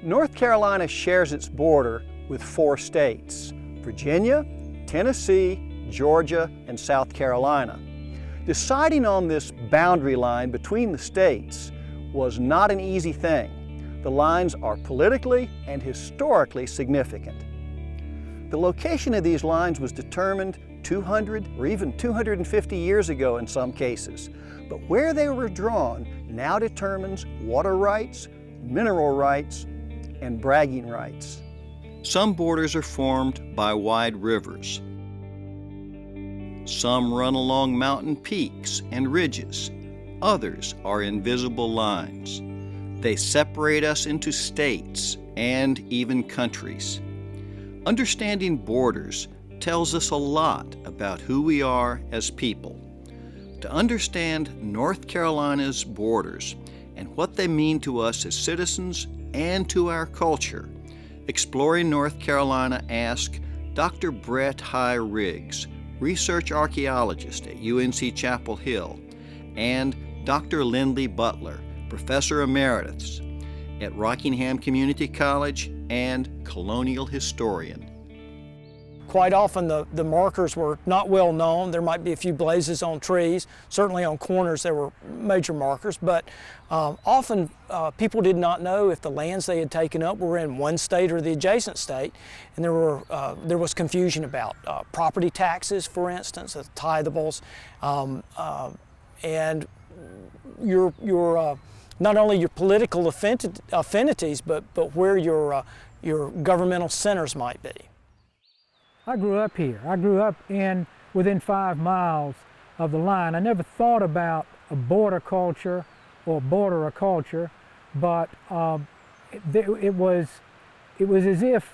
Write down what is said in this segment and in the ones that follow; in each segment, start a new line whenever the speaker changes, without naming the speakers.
North Carolina shares its border with 4 states: Virginia, Tennessee, Georgia, and South Carolina. Deciding on this boundary line between the states was not an easy thing. The lines are politically and historically significant. The location of these lines was determined 200 or even 250 years ago in some cases, but where they were drawn now determines water rights, mineral rights, and bragging rights. Some borders are formed by wide rivers. Some run along mountain peaks and ridges. Others are invisible lines. They separate us into states and even countries. Understanding borders tells us a lot about who we are as people. To understand North Carolina's borders and what they mean to us as citizens and to our culture, Exploring North Carolina asked Dr. Brett High Riggs, research archaeologist at UNC Chapel Hill, and Dr. Lindley Butler, professor emeritus at Rockingham Community College and colonial historian.
Quite often the markers were not well known. There might be a few blazes on trees. Certainly on corners there were major markers, but often people did not know if the lands they had taken up were in one state or the adjacent state, and there was confusion about property taxes, for instance, the tithables, and your not only your political affinities, but where your governmental centers might be.
I grew up here. I grew up within 5 miles of the line. I never thought about a border culture or borderer culture, but it was as if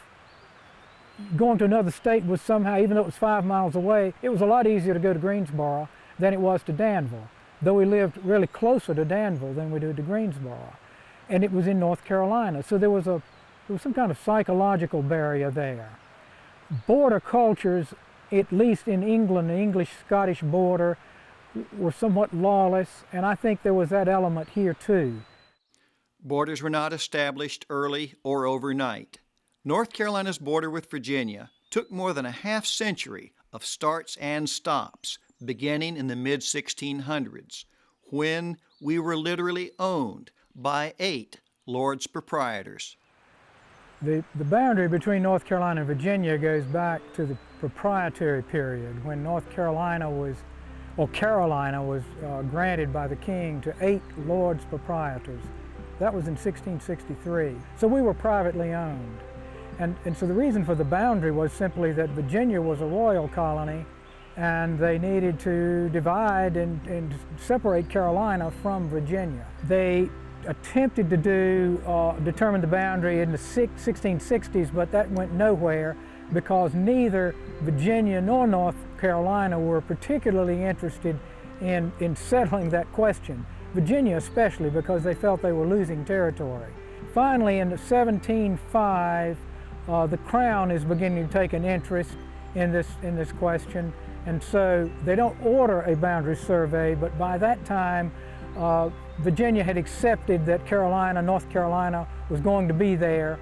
going to another state was somehow, even though it was 5 miles away, it was a lot easier to go to Greensboro than it was to Danville, though we lived really closer to Danville than we did to Greensboro. And it was in North Carolina, so there was some kind of psychological barrier there. Border cultures, at least in England, the English-Scottish border, were somewhat lawless, and I think there was that element here too.
Borders were not established early or overnight. North Carolina's border with Virginia took more than a half-century of starts and stops, beginning in the mid-1600s, when we were literally owned by 8 lords proprietors.
The boundary between North Carolina and Virginia goes back to the proprietary period when North Carolina was granted by the king to 8 lords proprietors. That was in 1663. So we were privately owned. And so the reason for the boundary was simply that Virginia was a royal colony and they needed to divide and separate Carolina from Virginia. They attempted to determine the boundary in the 1660s, but that went nowhere because neither Virginia nor North Carolina were particularly interested in settling that question. Virginia especially, because they felt they were losing territory. Finally, in 1705, the Crown is beginning to take an interest in this question, and so they don't order a boundary survey, but by that time Virginia had accepted that North Carolina was going to be there.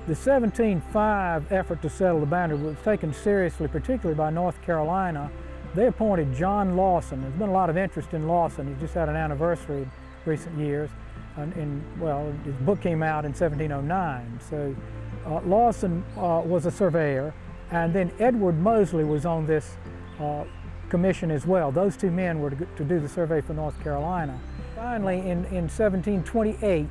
The 1705 effort to settle the boundary was taken seriously, particularly by North Carolina. They appointed John Lawson. There's been a lot of interest in Lawson. He just had an anniversary in recent years. His book came out in 1709. So Lawson was a surveyor, and then Edward Moseley was on this commission as well. Those 2 men were to do the survey for North Carolina. Finally, in 1728,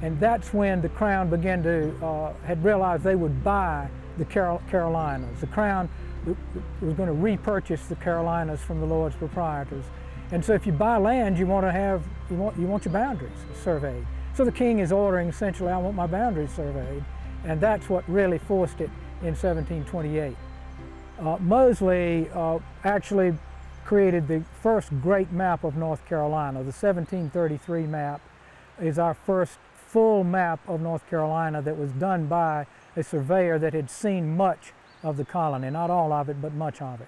and that's when the Crown began to, had realized they would buy the Carolinas. The Crown was going to repurchase the Carolinas from the Lords Proprietors. And so if you buy land, you want your boundaries surveyed. So the king is ordering, essentially, I want my boundaries surveyed. And that's what really forced it in 1728. Moseley actually created the first great map of North Carolina. The 1733 map is our first full map of North Carolina that was done by a surveyor that had seen much of the colony, not all of it, but much of it.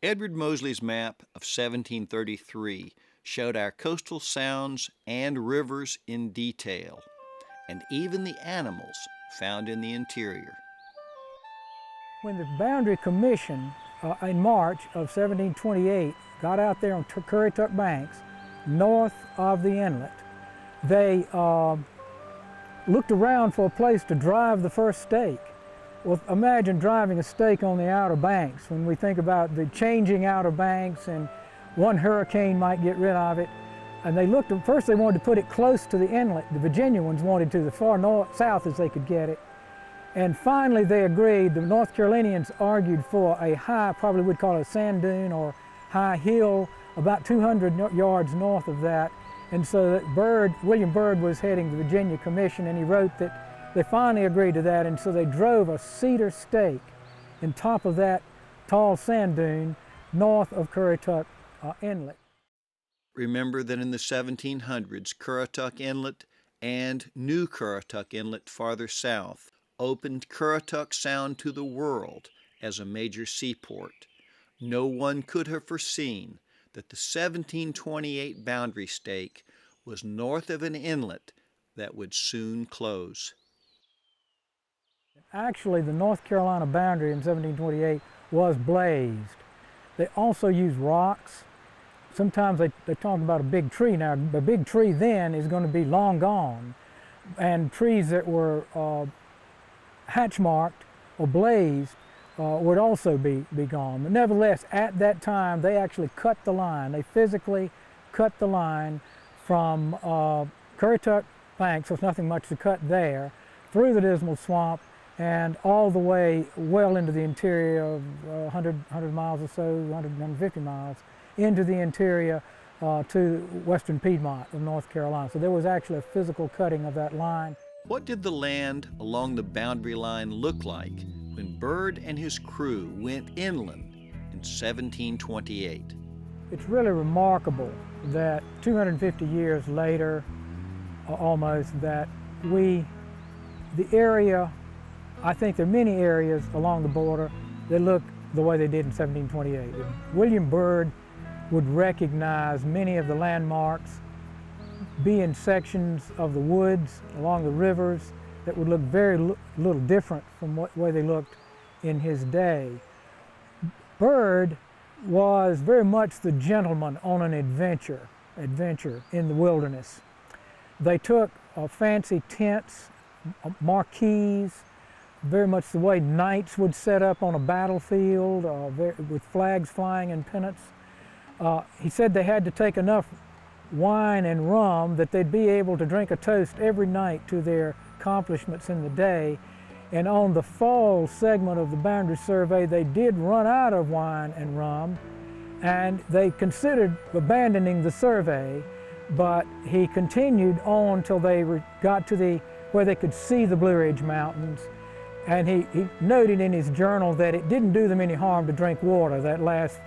Edward Moseley's map of 1733 showed our coastal sounds and rivers in detail, and even the animals found in the interior.
When the Boundary Commission in March of 1728 got out there on Currituck Banks, north of the inlet, they looked around for a place to drive the first stake. Well, imagine driving a stake on the Outer Banks. When we think about the changing Outer Banks and one hurricane might get rid of it. And they looked, first they wanted to put it close to the inlet. The Virginians wanted to, the far south as they could get it. And finally they agreed. The North Carolinians argued for a high, probably we'd call it a sand dune or high hill, about 200 yards north of that. And so that William Byrd was heading the Virginia Commission, and he wrote that they finally agreed to that, and so they drove a cedar stake in top of that tall sand dune north of Currituck Inlet.
Remember that in the 1700s, Currituck Inlet and New Currituck Inlet farther south opened Currituck Sound to the world as a major seaport. No one could have foreseen that the 1728 boundary stake was north of an inlet that would soon close.
Actually, the North Carolina boundary in 1728 was blazed. They also used rocks. Sometimes they talk about a big tree. Now, the big tree then is going to be long gone, and trees that were hatch marked or blazed would also be gone. But nevertheless, at that time, they actually cut the line. They physically cut the line from Currituck Banks, so there's nothing much to cut there, through the Dismal Swamp, and all the way well into the interior of 100 miles or so, 150 miles, into the interior to western Piedmont of North Carolina. So there was actually a physical cutting of that line.
What did the land along the boundary line look like when Byrd and his crew went inland in 1728?
It's really remarkable that 250 years later, almost, that the area, I think there are many areas along the border that look the way they did in 1728. William Byrd would recognize many of the landmarks, be in sections of the woods along the rivers that would look very little different from what way they looked in his day. Byrd was very much the gentleman on an adventure in the wilderness. They took fancy tents, marquees, very much the way knights would set up on a battlefield with flags flying and pennants. He said they had to take enough wine and rum that they'd be able to drink a toast every night to their accomplishments in the day. And on the fall segment of the boundary survey, they did run out of wine and rum, and they considered abandoning the survey, but he continued on till they got to where they could see the Blue Ridge Mountains. And he noted in his journal that it didn't do them any harm to drink water that last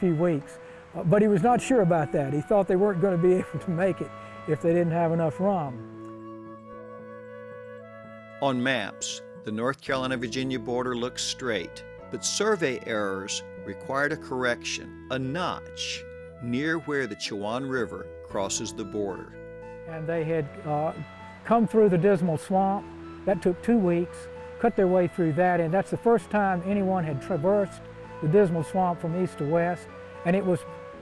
few weeks. But he was not sure about that. He thought they weren't going to be able to make it if they didn't have enough rum.
On maps, the North Carolina-Virginia border looks straight, but survey errors required a correction, a notch, near where the Chowan River crosses the border.
And they had come through the Dismal Swamp. That took 2 weeks, cut their way through that, and that's the first time anyone had traversed the Dismal Swamp from east to west, and it was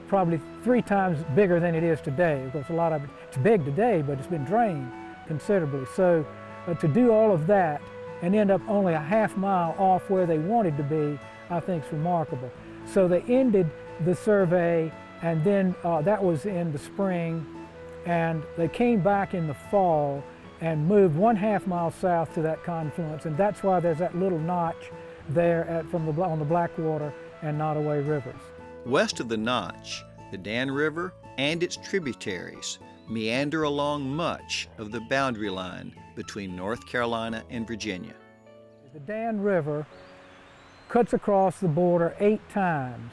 probably 3 times bigger than it is today. Of course, a lot of it's big today, but it's been drained considerably. So to do all of that and end up only a half mile off where they wanted to be, I think is remarkable. So they ended the survey, and then that was in the spring, and they came back in the fall and moved 1/2 mile south to that confluence, and that's why there's that little notch there on the Blackwater and Nottoway rivers.
West of the notch, the Dan River and its tributaries meander along much of the boundary line between North Carolina and Virginia.
The Dan River cuts across the border 8 times,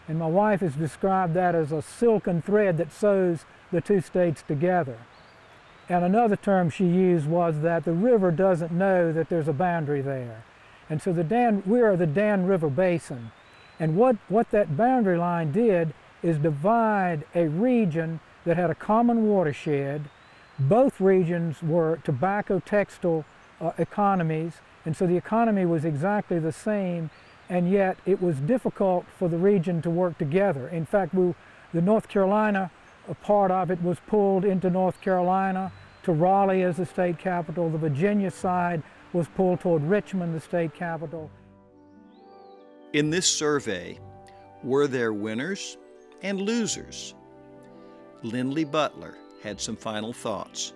and my wife has described that as a silken thread that sews the 2 states together. And another term she used was that the river doesn't know that there's a boundary there. And so we are the Dan River Basin. And what that boundary line did is divide a region that had a common watershed. Both regions were tobacco textile economies, and so the economy was exactly the same, and yet it was difficult for the region to work together. In fact, the North Carolina part of it was pulled into North Carolina to Raleigh as the state capital. The Virginia side was pulled toward Richmond, the state capital.
In this survey, were there winners and losers? Lindley Butler had some final thoughts.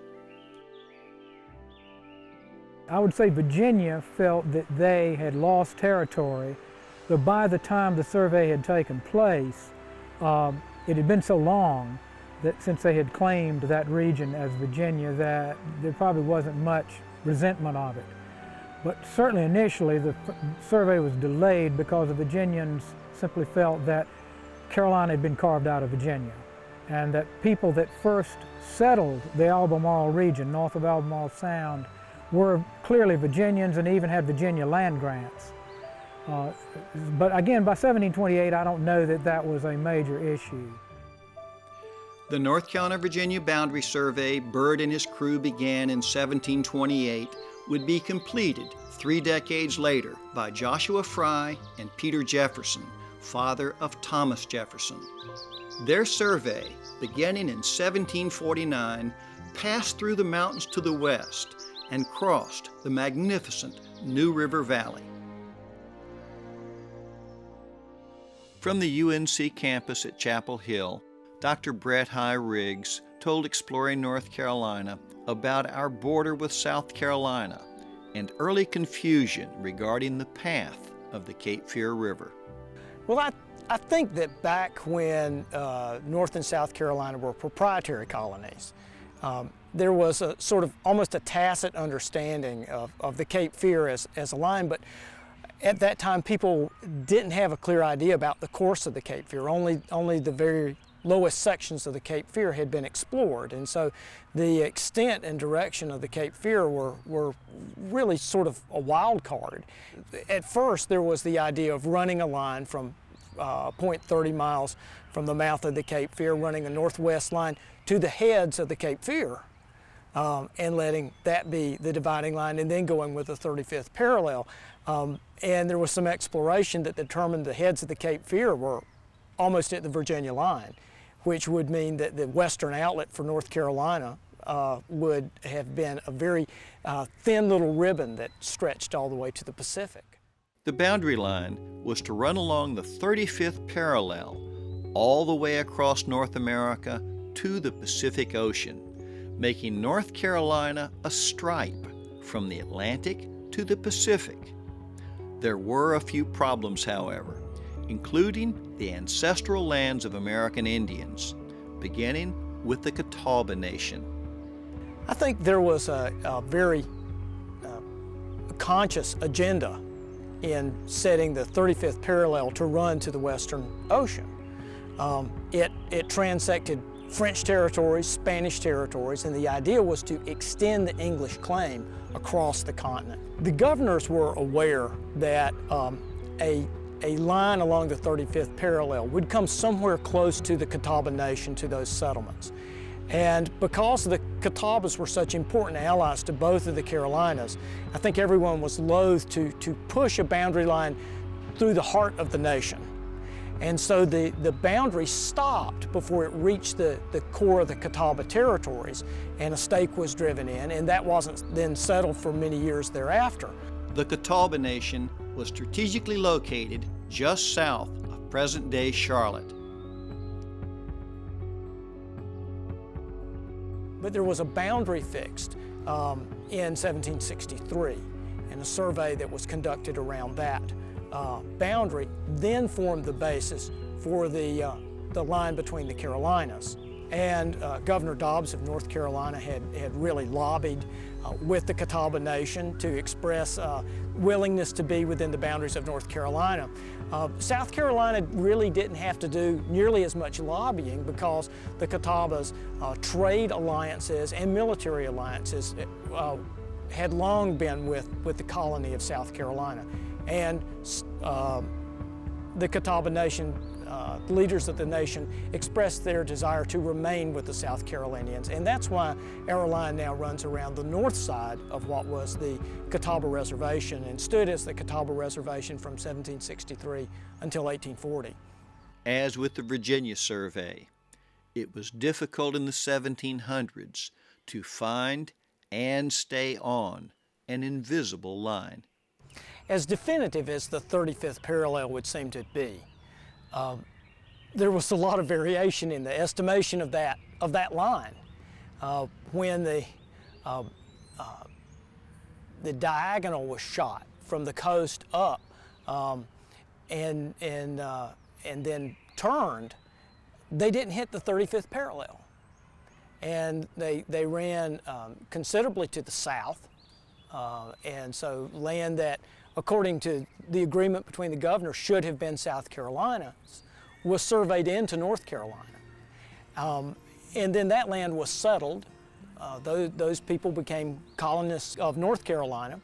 I would say Virginia felt that they had lost territory, but by the time the survey had taken place, it had been so long that since they had claimed that region as Virginia that there probably wasn't much resentment of it. But certainly initially the survey was delayed because the Virginians simply felt that Carolina had been carved out of Virginia, and that people that first settled the Albemarle region north of Albemarle Sound were clearly Virginians and even had Virginia land grants. But again, by 1728, I don't know that that was a major issue.
The North Carolina-Virginia boundary survey Byrd and his crew began in 1728 would be completed 3 decades later by Joshua Fry and Peter Jefferson, father of Thomas Jefferson. Their survey, beginning in 1749, passed through the mountains to the west and crossed the magnificent New River Valley. From the UNC campus at Chapel Hill, Dr. Brett High Riggs told Exploring North Carolina about our border with South Carolina and early confusion regarding the path of the Cape Fear River.
Well, I think that back when North and South Carolina were proprietary colonies, there was a sort of almost a tacit understanding of the Cape Fear as a line, but at that time people didn't have a clear idea about the course of the Cape Fear. Only the very lowest sections of the Cape Fear had been explored, and so the extent and direction of the Cape Fear were really sort of a wild card. At first there was the idea of running a line from point 30 miles from the mouth of the Cape Fear, running a northwest line to the heads of the Cape Fear, and letting that be the dividing line, and then going with the 35th parallel. And there was some exploration that determined the heads of the Cape Fear were almost at the Virginia line, which would mean that the western outlet for North Carolina would have been a very thin little ribbon that stretched all the way to the Pacific.
The boundary line was to run along the 35th parallel all the way across North America to the Pacific Ocean, making North Carolina a stripe from the Atlantic to the Pacific. There were a few problems, however, including the ancestral lands of American Indians, beginning with the Catawba Nation.
I think there was a very conscious agenda in setting the 35th parallel to run to the Western Ocean. It transected French territories, Spanish territories, and the idea was to extend the English claim across the continent. The governors were aware that a line along the 35th parallel would come somewhere close to the Catawba Nation, to those settlements. And because the Catawbas were such important allies to both of the Carolinas, I think everyone was loath to push a boundary line through the heart of the nation. And so the boundary stopped before it reached the core of the Catawba territories, and a stake was driven in, and that wasn't then settled for many years thereafter.
The Catawba Nation was strategically located just south of present-day Charlotte.
But there was a boundary fixed in 1763, and a survey that was conducted around that boundary then formed the basis for the line between the Carolinas. And Governor Dobbs of North Carolina had really lobbied with the Catawba Nation to express willingness to be within the boundaries of North Carolina. South Carolina really didn't have to do nearly as much lobbying because the Catawba's trade alliances and military alliances had long been with the colony of South Carolina. And the Catawba Nation leaders of the nation expressed their desire to remain with the South Carolinians, and that's why our line now runs around the north side of what was the Catawba Reservation and stood as the Catawba Reservation from 1763 until 1840.
As with the Virginia survey, it was difficult in the 1700s to find and stay on an invisible line.
As definitive as the 35th parallel would seem to be, there was a lot of variation in the estimation of that line. When the diagonal was shot from the coast up and then turned, they didn't hit the 35th parallel. And they ran considerably to the south, and so land that, according to the agreement between the governors, should have been South Carolina's, was surveyed into North Carolina. And then that land was settled. Those people became colonists of North Carolina,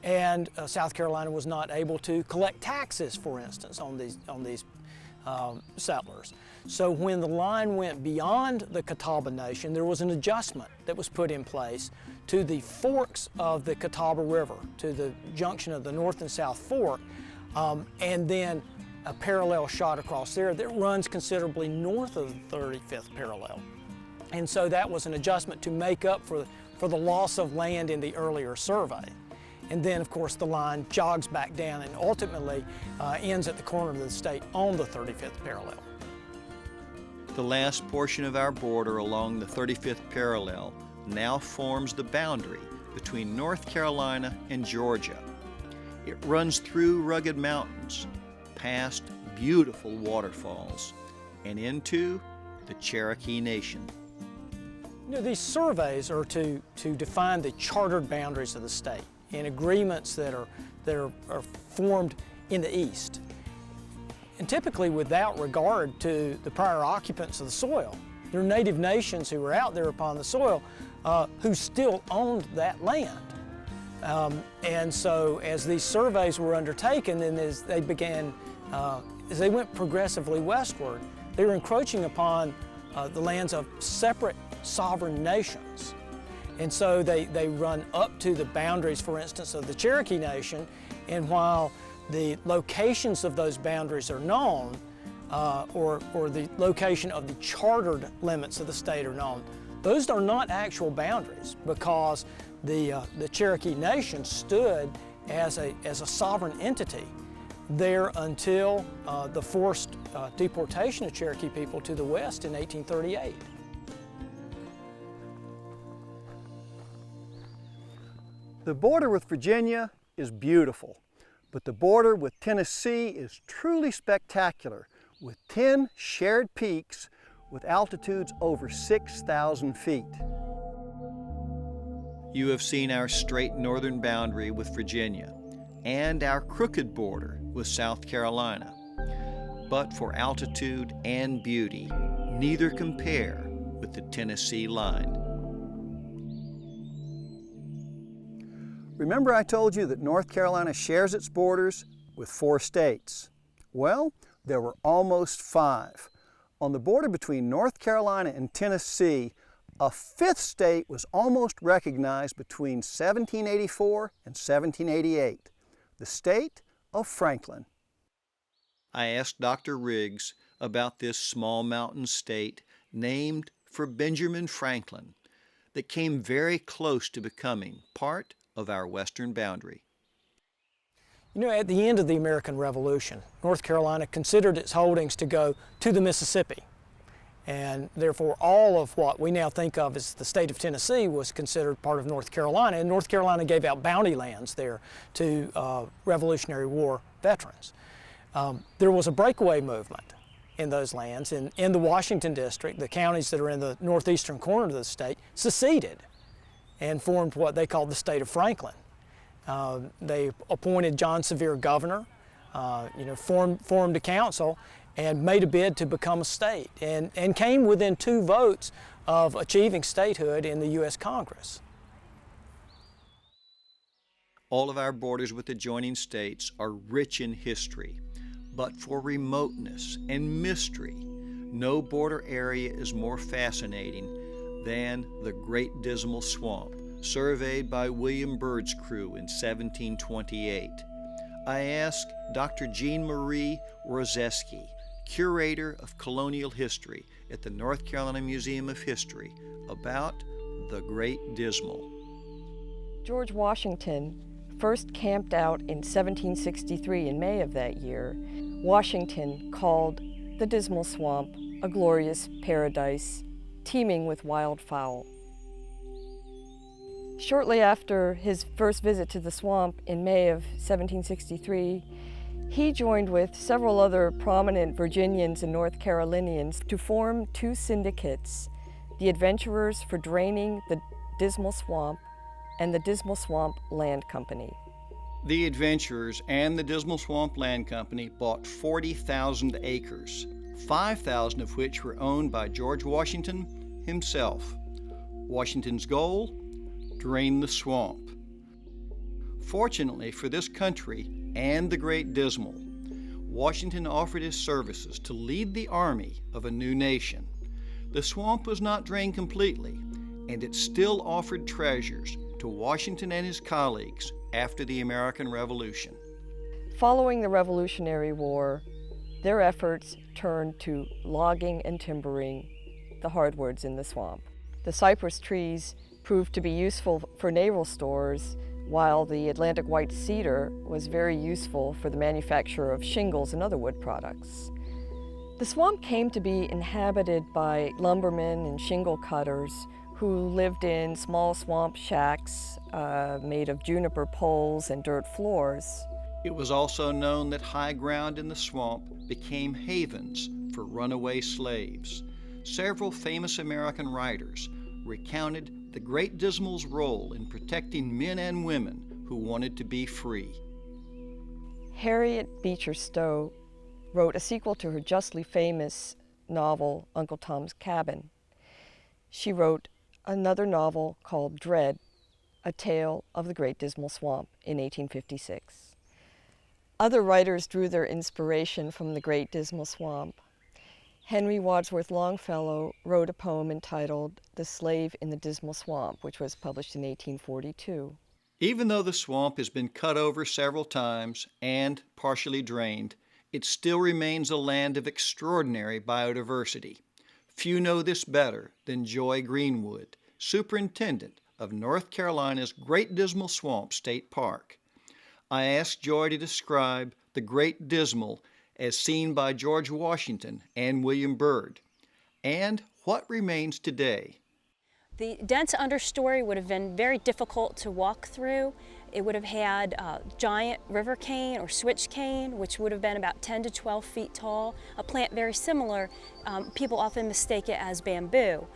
and South Carolina was not able to collect taxes, for instance, on these settlers. So when the line went beyond the Catawba Nation, there was an adjustment that was put in place to the forks of the Catawba River, to the junction of the North and South Fork, and then a parallel shot across there that runs considerably north of the 35th parallel. And so that was an adjustment to make up for the loss of land in the earlier survey. And then, of course, the line jogs back down and ultimately ends at the corner of the state on the 35th parallel.
The last portion of our border along the 35th parallel now forms the boundary between North Carolina and Georgia. It runs through rugged mountains, past beautiful waterfalls, and into the Cherokee Nation.
You know, these surveys are to define the chartered boundaries of the state and agreements that are formed in the east, and typically without regard to the prior occupants of the soil. There are native nations who were out there upon the soil who still owned that land. And so as these surveys were undertaken and as they went progressively westward, they were encroaching upon the lands of separate sovereign nations. And so they run up to the boundaries, for instance, of the Cherokee Nation, and while the locations of those boundaries are known, or the location of the chartered limits of the state are known, those are not actual boundaries, because the Cherokee Nation stood as a sovereign entity there until the forced deportation of Cherokee people to the west in 1838.
The border with Virginia is beautiful, but the border with Tennessee is truly spectacular, with 10 shared peaks with altitudes over 6,000 feet.
You have seen our straight northern boundary with Virginia and our crooked border with South Carolina. But for altitude and beauty, neither compare with the Tennessee line.
Remember I told you that North Carolina shares its borders with 4 states? Well, there were almost 5. On the border between North Carolina and Tennessee, a 5th state was almost recognized between 1784 and 1788, the state of Franklin.
I asked Dr. Riggs about this small mountain state named for Benjamin Franklin that came very close to becoming part of our western boundary.
You know, at the end of the American Revolution, North Carolina considered its holdings to go to the Mississippi, and therefore all of what we now think of as the state of Tennessee was considered part of North Carolina, and North Carolina gave out bounty lands there to Revolutionary War veterans. There was a breakaway movement in those lands, and in the Washington district, the counties that are in the northeastern corner of the state seceded and formed what they called the state of Franklin. They appointed John Sevier governor, formed a council, and made a bid to become a state, and came within 2 votes of achieving statehood in the U.S. Congress.
All of our borders with adjoining states are rich in history, But for remoteness and mystery, no border area is more fascinating than the Great Dismal Swamp, surveyed by William Byrd's crew in 1728. I asked Dr. Jean Marie Rozeski, curator of colonial history at the North Carolina Museum of History, about the Great Dismal.
George Washington first camped out in 1763 in May of that year. Washington called the Dismal Swamp a glorious paradise teeming with wildfowl. Shortly after his first visit to the swamp in May of 1763, he joined with several other prominent Virginians and North Carolinians to form two syndicates, the Adventurers for Draining the Dismal Swamp and the Dismal Swamp Land Company.
The Adventurers and the Dismal Swamp Land Company bought 40,000 acres, 5,000 of which were owned by George Washington himself. Washington's goal? Drain the swamp. Fortunately for this country and the Great Dismal, Washington offered his services to lead the army of a new nation. The swamp was not drained completely, and it still offered treasures to Washington and his colleagues after the American Revolution.
Following the Revolutionary War, their efforts turned to logging and timbering the hardwoods in the swamp. The cypress trees proved to be useful for naval stores, while the Atlantic white cedar was very useful for the manufacture of shingles and other wood products. The swamp came to be inhabited by lumbermen and shingle cutters who lived in small swamp shacks made of juniper poles and dirt floors.
It was also known that high ground in the swamp became havens for runaway slaves. Several famous American writers recounted the Great Dismal's role in protecting men and women who wanted to be free.
Harriet Beecher Stowe wrote a sequel to her justly famous novel, Uncle Tom's Cabin. She wrote another novel called Dread, A Tale of the Great Dismal Swamp in 1856. Other writers drew their inspiration from the Great Dismal Swamp. Henry Wadsworth Longfellow wrote a poem entitled The Slave in the Dismal Swamp, which was published in 1842.
Even though the swamp has been cut over several times and partially drained, it still remains a land of extraordinary biodiversity. Few know this better than Joy Greenwood, superintendent of North Carolina's Great Dismal Swamp State Park. I asked Joy to describe the Great Dismal as seen by George Washington and William Byrd, and what remains today.
The dense understory would have been very difficult to walk through. It would have had giant river cane or switch cane, which would have been about 10 to 12 feet tall, a plant very similar. People often mistake it as bamboo.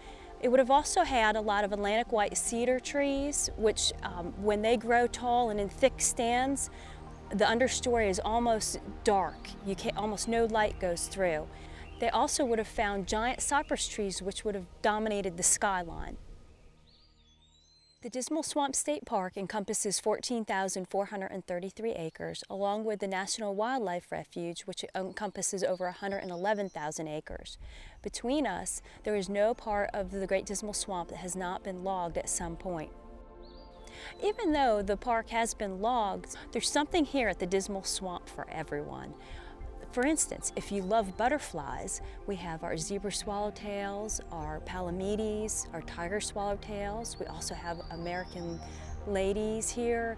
It would have also had a lot of Atlantic white cedar trees, which when they grow tall and in thick stands, the understory is almost dark. Almost no light goes through. They also would have found giant cypress trees, which would have dominated the skyline. The Dismal Swamp State Park encompasses 14,433 acres, along with the National Wildlife Refuge, which encompasses over 111,000 acres. Between us, there is no part of the Great Dismal Swamp that has not been logged at some point. Even though the park has been logged, there's something here at the Dismal Swamp for everyone. For instance, if you love butterflies, we have our zebra swallowtails, our palamedes, our tiger swallowtails. We also have American ladies here.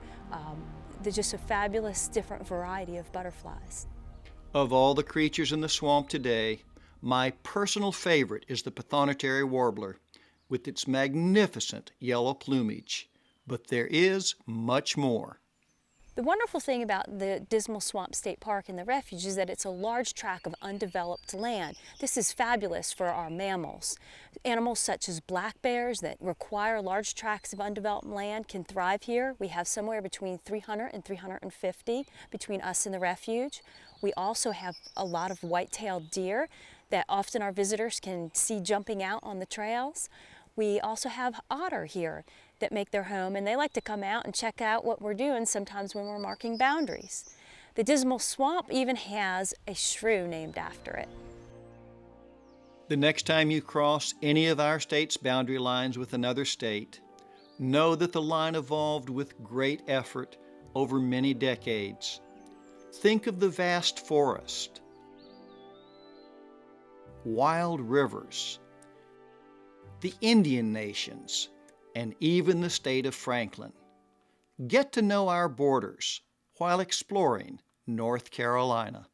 There's just a fabulous different variety of butterflies.
Of all the creatures in the swamp today, my personal favorite is the Pythonotary warbler, with its magnificent yellow plumage. But there is much more.
The wonderful thing about the Dismal Swamp State Park and the refuge is that it's a large tract of undeveloped land. This is fabulous for our mammals. Animals such as black bears that require large tracts of undeveloped land can thrive here. We have somewhere between 300 and 350 between us and the refuge. We also have a lot of white-tailed deer that often our visitors can see jumping out on the trails. We also have otter here that make their home, and they like to come out and check out what we're doing sometimes when we're marking boundaries. The Dismal Swamp even has a shrew named after it.
The next time you cross any of our state's boundary lines with another state, know that the line evolved with great effort over many decades. Think of the vast forest, wild rivers, the Indian nations, and even the state of Franklin. Get to know our borders while exploring North Carolina.